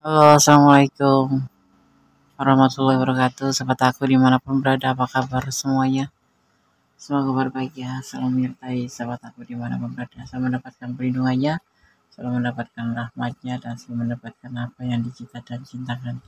Halo, assalamualaikum warahmatullahi wabarakatuh. Sobat aku dimanapun berada, apa kabar semuanya? Semoga kabar baik ya. Selalu menyertai sahabat aku dimanapun berada. Selalu mendapatkan perlindungannya, selalu mendapatkan rahmatnya, dan selalu mendapatkan apa yang dicita dan cintakan.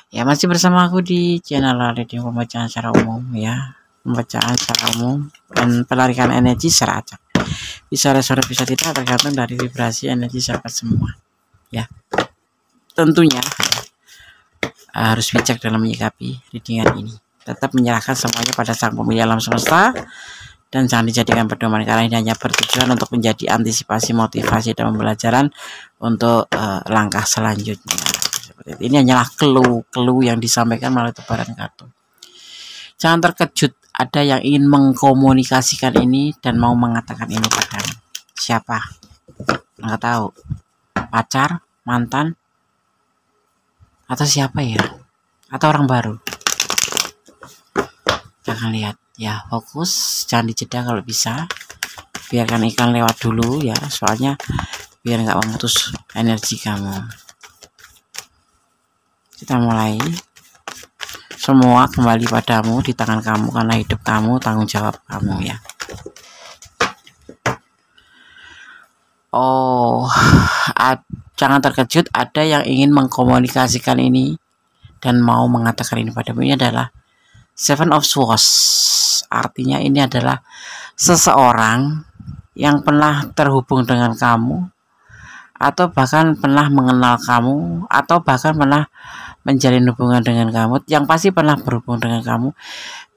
Ya, masih bersama aku di channel Radio Pembacaan secara umum ya. Pembacaan secara umum dan pelarikan energi secara acak. Bisa sore bisa tidak, tergantung dari vibrasi energi sahabat semua. Ya, tentunya harus bijak dalam menyikapi readingan ini. Tetap menyerahkan semuanya pada sang pemilik alam semesta dan jangan dijadikan pedoman karena ini hanya bertujuan untuk menjadi antisipasi, motivasi dan pembelajaran untuk langkah selanjutnya. Seperti itu. Ini hanyalah clue yang disampaikan melalui tebaran kartu. Jangan terkejut, ada yang ingin mengkomunikasikan ini dan mau mengatakan ini padamu. Siapa? Nggak tahu. Pacar, mantan, atau siapa ya? Atau orang baru? Jangan lihat ya, fokus, jangan dijeda kalau bisa. Biarkan ikan lewat dulu ya, soalnya biar nggak memutus energi kamu. Kita mulai. Semua kembali padamu, di tangan kamu, karena hidup kamu, tanggung jawab kamu ya. Oh, jangan terkejut, ada yang ingin mengkomunikasikan ini dan mau mengatakan ini padamu. Ini adalah Seven of Swords. Artinya ini adalah seseorang yang pernah terhubung dengan kamu, atau bahkan pernah mengenal kamu, atau bahkan pernah menjalin hubungan dengan kamu, yang pasti pernah berhubung dengan kamu,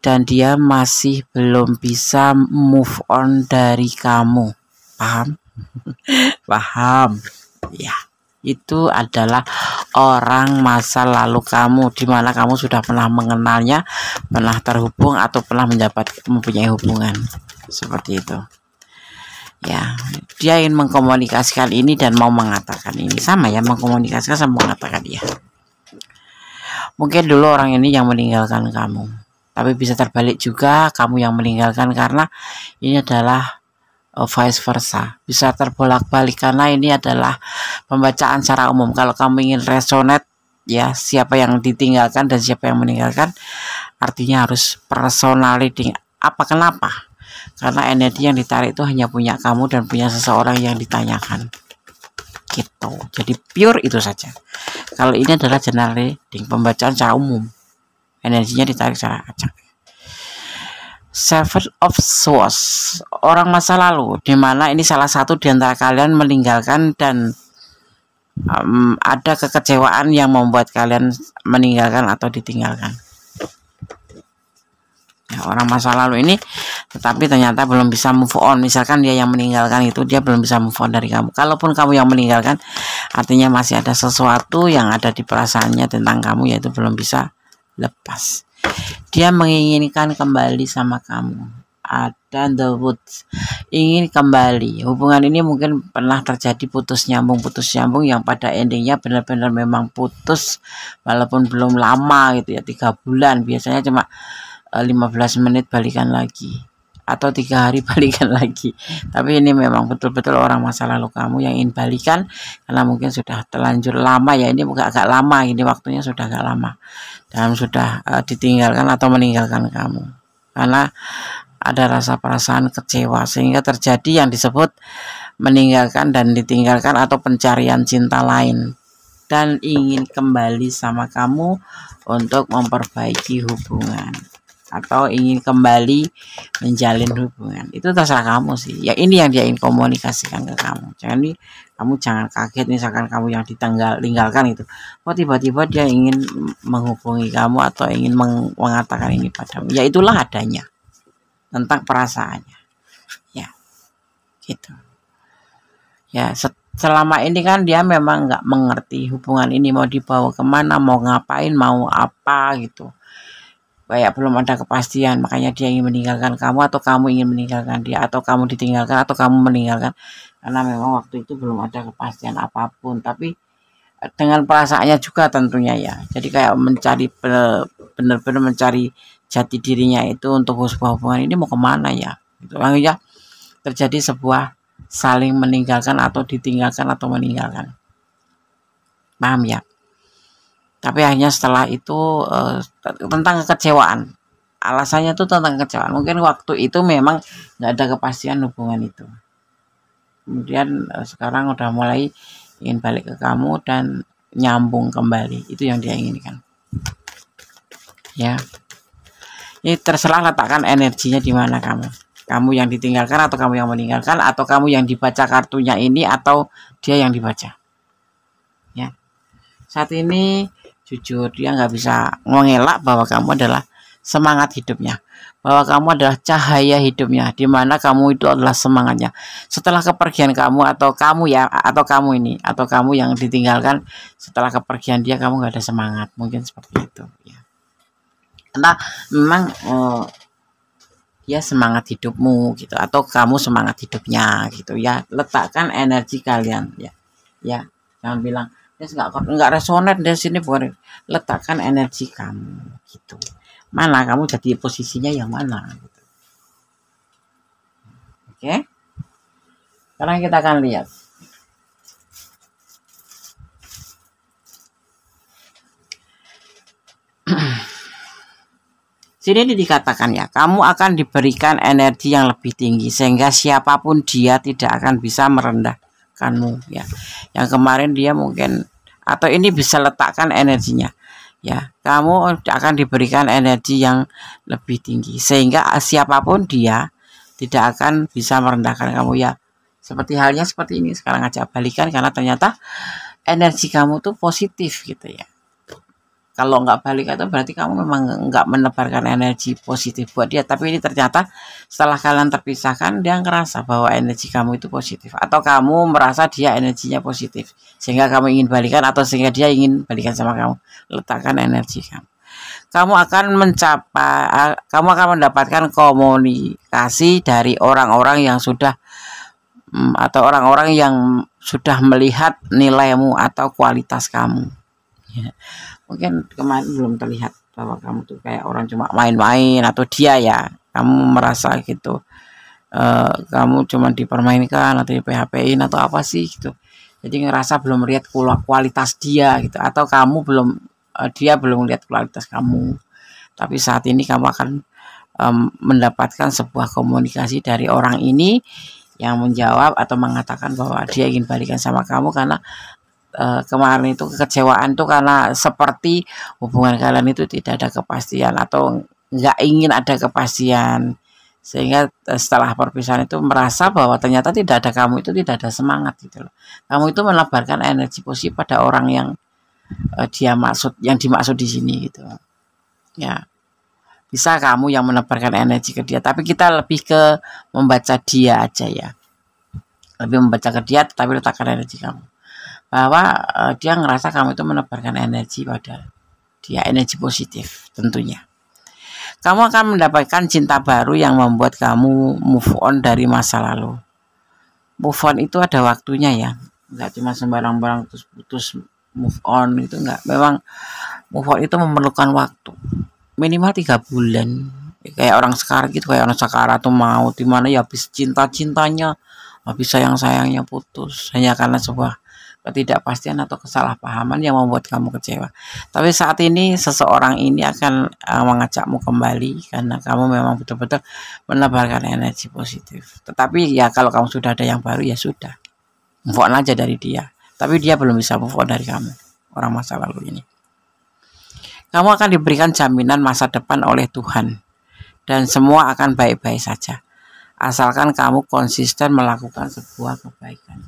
dan dia masih belum bisa move on dari kamu. Paham? Paham? Ya, itu adalah orang masa lalu kamu, di mana kamu sudah pernah mengenalnya, pernah terhubung, atau pernah mempunyai hubungan seperti itu. Ya, dia ingin mengkomunikasikan ini dan mau mengatakan ini, sama ya, mengkomunikasikan sama mengatakan ya. Mungkin dulu orang ini yang meninggalkan kamu, tapi bisa terbalik juga kamu yang meninggalkan, karena ini adalah vice versa, bisa terbolak-balik karena ini adalah pembacaan secara umum. Kalau kamu ingin resonate ya, siapa yang ditinggalkan dan siapa yang meninggalkan, artinya harus personal reading. Kenapa? Karena energi yang ditarik itu hanya punya kamu dan punya seseorang yang ditanyakan gitu. Jadi pure itu saja. Kalau ini adalah general reading, pembacaan secara umum, energinya ditarik secara acak. Seven of Swords, orang masa lalu, dimana ini salah satu di antara kalian meninggalkan dan ada kekecewaan yang membuat kalian meninggalkan atau ditinggalkan. Ya, orang masa lalu ini tetapi ternyata belum bisa move on. Misalkan dia yang meninggalkan itu, dia belum bisa move on dari kamu. Kalaupun kamu yang meninggalkan, artinya masih ada sesuatu yang ada di perasaannya tentang kamu, yaitu belum bisa lepas. Dia menginginkan kembali sama kamu. Ada the woods, ingin kembali. Hubungan ini mungkin pernah terjadi putus nyambung yang pada endingnya benar-benar memang putus, walaupun belum lama gitu ya, 3 bulan, biasanya cuma 15 menit balikan lagi, atau 3 hari balikan lagi. Tapi ini memang betul-betul orang masa lalu kamu yang ingin balikan, karena mungkin sudah terlanjur lama ya, ini bukan agak lama, ini waktunya sudah agak lama, dan sudah ditinggalkan atau meninggalkan kamu, karena ada rasa perasaan kecewa, sehingga terjadi yang disebut meninggalkan dan ditinggalkan atau pencarian cinta lain, dan ingin kembali sama kamu untuk memperbaiki hubungan atau ingin kembali menjalin hubungan. Itu terserah kamu sih ya. Ini yang dia ingin komunikasikan ke kamu. Kamu jangan kaget misalkan kamu yang ditinggalkan itu, tiba-tiba dia ingin menghubungi kamu atau ingin mengatakan ini padamu. Ya itulah adanya tentang perasaannya ya, gitu ya. Selama ini kan dia memang nggak mengerti hubungan ini mau dibawa kemana, mau ngapain, mau apa gitu, kayak belum ada kepastian. Makanya dia ingin meninggalkan kamu, atau kamu ingin meninggalkan dia, atau kamu ditinggalkan, atau kamu meninggalkan, karena memang waktu itu belum ada kepastian apapun. Tapi dengan perasaannya juga tentunya ya, jadi kayak mencari, benar-benar mencari jati dirinya itu untuk sebuah hubungan ini mau kemana ya, itu ya, terjadi sebuah saling meninggalkan atau ditinggalkan atau meninggalkan. Paham ya? Tapi hanya setelah itu tentang kekecewaan. Alasannya itu tentang kekecewaan. Mungkin waktu itu memang nggak ada kepastian hubungan itu. Kemudian sekarang udah mulai ingin balik ke kamu dan nyambung kembali. Itu yang dia inginkan. Ya. Ini terserah letakkan energinya di mana kamu. Kamu yang ditinggalkan atau kamu yang meninggalkan, atau kamu yang dibaca kartunya ini atau dia yang dibaca. Ya. Saat ini jujur dia nggak bisa mengelak bahwa kamu adalah semangat hidupnya, bahwa kamu adalah cahaya hidupnya, di mana kamu itu adalah semangatnya. Setelah kepergian kamu atau kamu ya, atau kamu ini, atau kamu yang ditinggalkan setelah kepergian dia, kamu nggak ada semangat, mungkin seperti itu. Ya. Karena memang dia semangat hidupmu gitu, atau kamu semangat hidupnya gitu ya. Letakkan energi kalian ya, ya jangan bilang dia nggak resonan dari sini, bukan. Letakkan energi kamu gitu. Mana kamu jadi posisinya yang mana gitu. Oke. Sekarang kita akan lihat. Sini dikatakan ya, kamu akan diberikan energi yang lebih tinggi sehingga siapapun dia tidak akan bisa merendahkanmu ya. Yang kemarin dia mungkin, atau ini bisa letakkan energinya. Ya, kamu akan diberikan energi yang lebih tinggi sehingga siapapun dia tidak akan bisa merendahkan kamu ya. Seperti halnya seperti ini, sekarang aja balikan karena ternyata energi kamu tuh positif gitu ya. Kalau nggak balik itu berarti kamu memang nggak menebarkan energi positif buat dia. Tapi ini ternyata setelah kalian terpisahkan, dia ngerasa bahwa energi kamu itu positif, atau kamu merasa dia energinya positif sehingga kamu ingin balikan, atau sehingga dia ingin balikan sama kamu. Letakkan energi kamu. Kamu akan mendapatkan komunikasi dari orang-orang yang sudah atau orang-orang yang sudah melihat nilaimu atau kualitas kamu. Ya. Mungkin kemarin belum terlihat bahwa kamu tuh kayak orang cuma main-main, atau dia ya kamu merasa gitu, kamu cuma dipermainkan atau di PHP-in atau apa sih gitu. Jadi ngerasa belum melihat kualitas dia gitu, atau kamu belum dia belum melihat kualitas kamu. Tapi saat ini kamu akan mendapatkan sebuah komunikasi dari orang ini yang menjawab atau mengatakan bahwa dia ingin balikan sama kamu karena kemarin itu kekecewaan tuh karena seperti hubungan kalian itu tidak ada kepastian, atau nggak ingin ada kepastian, sehingga setelah perpisahan itu merasa bahwa ternyata tidak ada kamu itu tidak ada semangat gitu loh. Kamu itu menebarkan energi positif pada orang yang yang dimaksud di sini gitu ya. Bisa kamu yang menebarkan energi ke dia, tapi kita lebih ke membaca dia aja ya, lebih membaca ke dia, tetapi letakkan energi kamu bahwa dia ngerasa kamu itu menebarkan energi pada dia, energi positif tentunya. Kamu akan mendapatkan cinta baru yang membuat kamu move on dari masa lalu. Move on itu ada waktunya ya, nggak cuma sembarang-barang terus putus move on itu enggak. Memang move on itu memerlukan waktu minimal 3 bulan. Kayak orang sekarang gitu, kayak orang sakaratul maut, di mana ya habis cinta-cintanya, habis sayang-sayangnya putus hanya karena sebuah ketidakpastian atau kesalahpahaman yang membuat kamu kecewa. Tapi saat ini seseorang ini akan mengajakmu kembali karena kamu memang betul-betul menebarkan energi positif. Tetapi ya kalau kamu sudah ada yang baru ya sudah, move on aja dari dia. Tapi dia belum bisa move on dari kamu, orang masa lalu ini. Kamu akan diberikan jaminan masa depan oleh Tuhan dan semua akan baik-baik saja asalkan kamu konsisten melakukan sebuah kebaikan.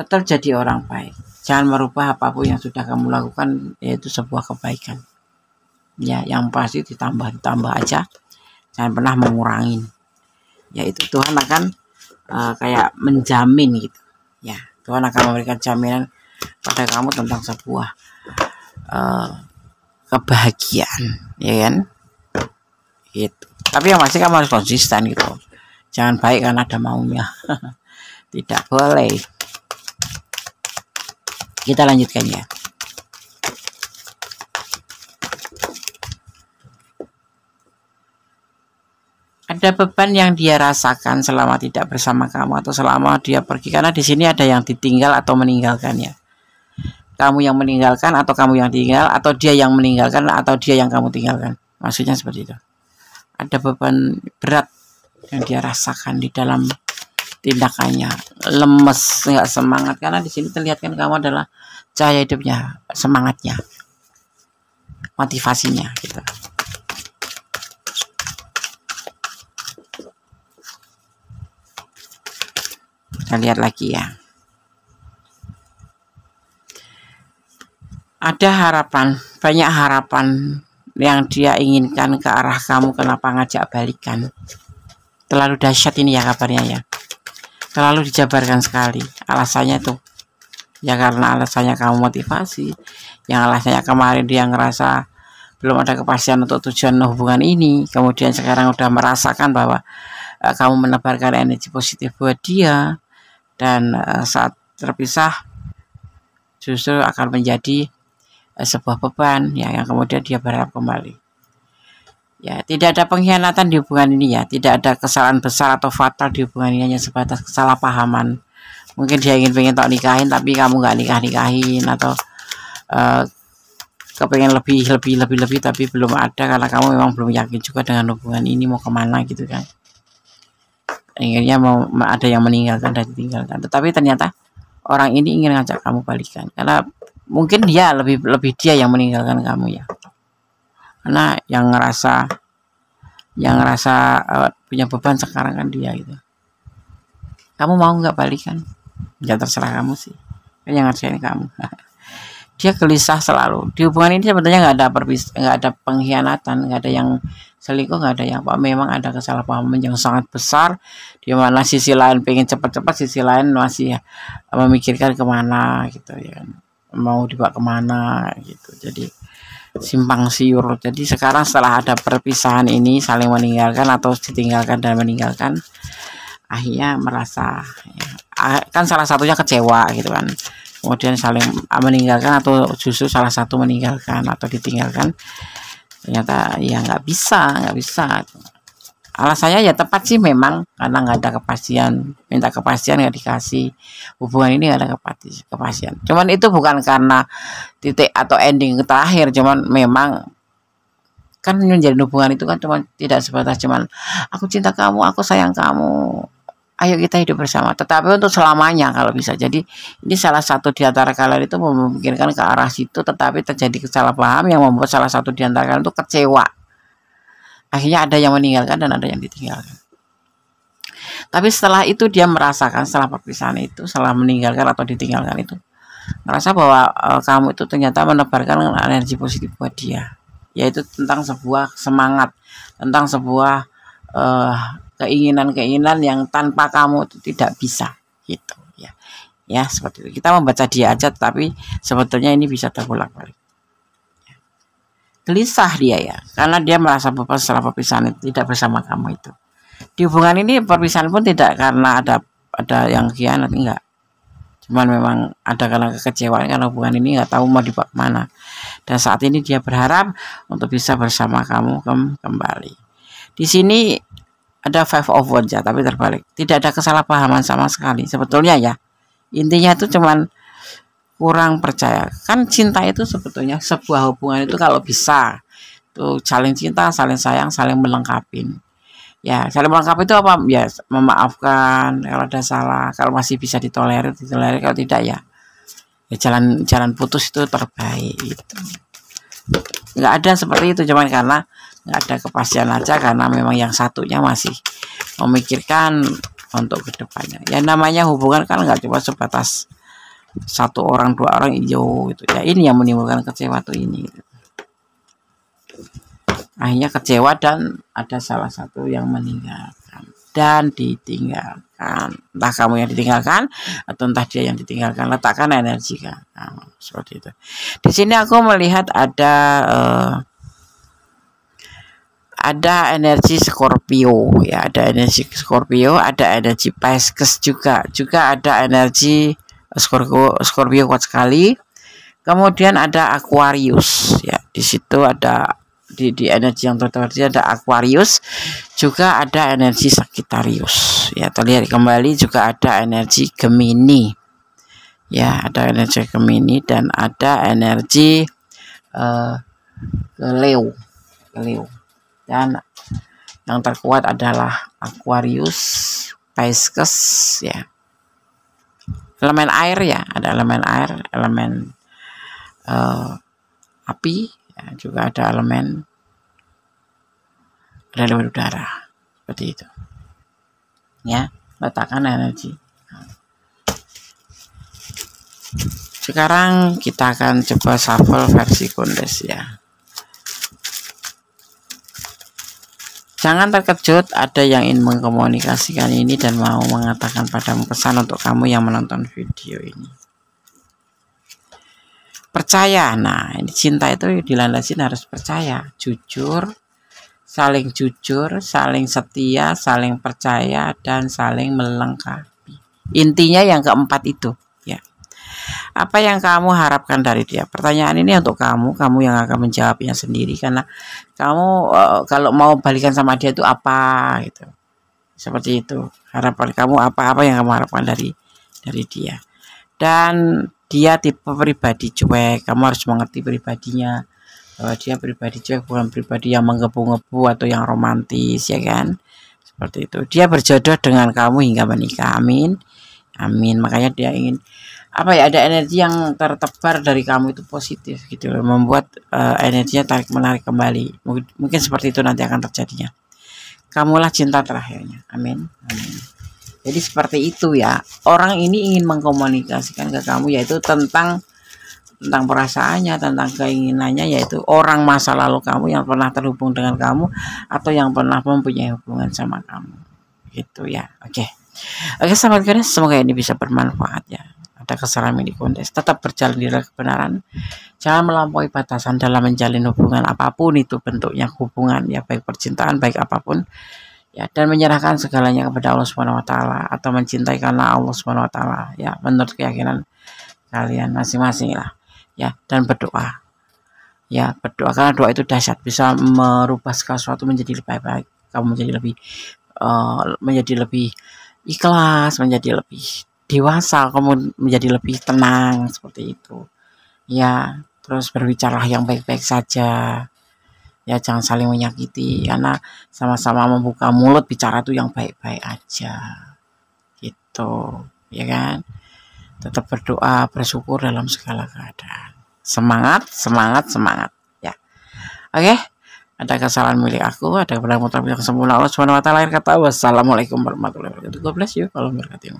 Tetap jadi orang baik, jangan merubah apapun yang sudah kamu lakukan, yaitu sebuah kebaikan ya, yang pasti ditambah aja, jangan pernah mengurangi. Yaitu Tuhan akan kayak menjamin gitu ya, Tuhan akan memberikan jaminan pada kamu tentang sebuah kebahagiaan ya kan gitu. Tapi yang pasti kamu harus konsisten gitu, jangan baik karena ada maunya. Tidak boleh. Kita lanjutkan ya. Ada beban yang dia rasakan selama tidak bersama kamu atau selama dia pergi, karena di sini ada yang ditinggal atau meninggalkannya. kamu yang meninggalkan atau kamu yang tinggal, atau dia yang meninggalkan atau dia yang kamu tinggalkan. Maksudnya seperti itu. Ada beban berat yang dia rasakan di dalam tindakannya, lemes, nggak semangat, karena di sini terlihat kan kamu adalah cahaya hidupnya, semangatnya, motivasinya gitu. Kita lihat lagi ya. Ada harapan, banyak harapan yang dia inginkan ke arah kamu. Kenapa ngajak balikan? Terlalu dahsyat ini ya kabarnya ya. Terlalu dijabarkan sekali. Alasannya tuh ya karena alasannya kamu motivasi, yang alasannya kemarin dia ngerasa belum ada kepastian untuk tujuan hubungan ini, kemudian sekarang udah merasakan bahwa kamu menebarkan energi positif buat dia, dan saat terpisah justru akan menjadi sebuah beban ya, yang kemudian dia berharap kembali. Ya, tidak ada pengkhianatan di hubungan ini ya, tidak ada kesalahan besar atau fatal di hubungan ini, hanya sebatas kesalahpahaman. Mungkin dia pengen tak nikahin tapi kamu nggak nikahin, atau kepengen lebih tapi belum ada karena kamu memang belum yakin juga dengan hubungan ini mau kemana gitu kan. Akhirnya mau ada yang meninggalkan dan ditinggalkan, tetapi ternyata orang ini ingin ngajak kamu balikan karena mungkin dia lebih dia yang meninggalkan kamu ya, karena yang ngerasa punya beban sekarang kan dia gitu. Kamu mau nggak balikan? Ya terserah kamu sih, kan yang ngerjain kamu. Dia gelisah selalu di hubungan ini. Sebenarnya nggak ada pengkhianatan, nggak ada yang selingkuh, nggak ada yang apa. Memang ada kesalahpahaman yang sangat besar, di mana sisi lain pengen cepat-cepat, sisi lain masih memikirkan kemana gitu ya, mau dibawa kemana gitu. Jadi simpang siur. Jadi sekarang setelah ada perpisahan ini, saling meninggalkan atau ditinggalkan dan meninggalkan, akhirnya merasa ya, kan salah satunya kecewa gitu kan, kemudian saling meninggalkan atau justru salah satu meninggalkan atau ditinggalkan, ternyata ya nggak bisa. Alasannya ya tepat sih memang, karena nggak ada kepastian, minta kepastian nggak dikasih, hubungan ini nggak ada kepastian. Cuman itu bukan karena titik atau ending terakhir, cuman memang kan menjalin hubungan itu kan cuma tidak sebatas cuman aku cinta kamu, aku sayang kamu, ayo kita hidup bersama, tetapi untuk selamanya kalau bisa. Jadi ini salah satu di antara kalian itu memikirkan ke arah situ, tetapi terjadi kesalahpaham yang membuat salah satu di antara kalian itu kecewa. Akhirnya ada yang meninggalkan dan ada yang ditinggalkan. Tapi setelah itu dia merasakan, setelah perpisahan itu, setelah meninggalkan atau ditinggalkan itu, merasa bahwa kamu itu ternyata menebarkan energi positif buat dia, yaitu tentang sebuah semangat, tentang sebuah keinginan yang tanpa kamu itu tidak bisa gitu ya seperti itu. Kita membaca dia aja, tapi sebetulnya ini bisa terbulak-balik. Gelisah dia ya, karena dia merasa beban setelah perpisahan itu tidak bersama kamu itu. Di hubungan ini perpisahan pun tidak karena ada yang khianat, enggak, cuman memang ada karena kekecewaan, karena hubungan ini nggak tahu mau dibawa kemana, dan saat ini dia berharap untuk bisa bersama kamu kembali. Di sini ada Five of Wands ya, tapi terbalik, tidak ada kesalahpahaman sama sekali sebetulnya ya. Intinya itu cuman kurang percaya. Kan cinta itu sebetulnya sebuah hubungan itu kalau bisa tuh saling cinta, saling sayang, saling melengkapi. Ya, saling melengkapi itu apa? Ya, memaafkan kalau ada salah, kalau masih bisa ditolerir, kalau tidak ya jalan putus itu terbaik itu. Nggak ada seperti itu, cuman karena nggak ada kepastian aja, karena memang yang satunya masih memikirkan untuk kedepannya. Ya namanya hubungan kan nggak cuma sebatas satu orang, dua orang hijau gitu ya. Ini yang menimbulkan kecewa tuh ini gitu. Akhirnya kecewa dan ada salah satu yang meninggalkan dan ditinggalkan. Entah kamu yang ditinggalkan atau entah dia yang ditinggalkan. Letakkan energi kan seperti itu. Di sini aku melihat ada energi Scorpio ya, ada energi Scorpio, ada energi Pisces juga ada energi Scorpio kuat sekali. Kemudian ada Aquarius ya, di situ ada di energi yang terjadi ada Aquarius, juga ada energi Sagittarius ya. Terlihat kembali juga ada energi Gemini Ya, ada energi Gemini dan ada energi Leo. Dan yang terkuat adalah Aquarius, Pisces ya. Elemen air ya, ada elemen air, elemen api, ya, juga ada elemen udara. Seperti itu. Ya, letakkan energi. Sekarang kita akan coba shuffle versi Kondes ya. Jangan terkejut ada yang ingin mengkomunikasikan ini dan mau mengatakan padamu pesan untuk kamu yang menonton video ini. Percaya, nah ini cinta itu dilandasin harus percaya, jujur, saling setia, saling percaya, dan saling melengkapi. Intinya yang keempat itu ya. Apa yang kamu harapkan dari dia? Pertanyaan ini untuk kamu yang akan menjawabnya sendiri, karena kamu kalau mau balikan sama dia itu apa gitu. Seperti itu. Harapan kamu apa yang kamu harapkan dari dia. Dan dia tipe pribadi cuek, kamu harus mengerti pribadinya. Bahwa dia pribadi cuek, bukan pribadi yang menggebu-gebu atau yang romantis ya kan. Seperti itu. Dia berjodoh dengan kamu hingga menikah. Amin. Makanya dia ingin ada energi yang tertebar dari kamu itu positif gitu, membuat energinya tarik menarik kembali. Mungkin seperti itu nanti akan terjadinya. Kamulah cinta terakhirnya. Amin. Jadi seperti itu ya. Orang ini ingin mengkomunikasikan ke kamu yaitu tentang perasaannya, tentang keinginannya, yaitu orang masa lalu kamu yang pernah terhubung dengan kamu atau yang pernah mempunyai hubungan sama kamu. Gitu ya. Oke, sahabat Kondes, semoga ini bisa bermanfaat ya. Ada kesalahan milik Kondes, tetap berjalan di kebenaran, jangan melampaui batasan dalam menjalin hubungan apapun itu bentuknya, hubungan ya, baik percintaan, baik apapun ya, dan menyerahkan segalanya kepada Allah Subhanahu wa taala atau mencintai karena Allah Subhanahu wa taala ya, menurut keyakinan kalian masing-masing lah ya. Dan berdoa ya, karena doa itu dahsyat, bisa merubah segala sesuatu menjadi lebih baik. Kamu menjadi lebih ikhlas, menjadi lebih dewasa, kamu menjadi lebih tenang, seperti itu ya. Terus berbicara yang baik-baik saja ya, jangan saling menyakiti, karena sama-sama membuka mulut bicara tuh yang baik-baik aja gitu ya kan. Tetap berdoa, bersyukur dalam segala keadaan. Semangat ya. Oke, ada kesalahan milik aku, ada kebenaran mutlak yang sempurna Allah Subhanahu wa taala. Akhir kata, wassalamualaikum warahmatullahi wabarakatuh. God bless you. Kalau berkati.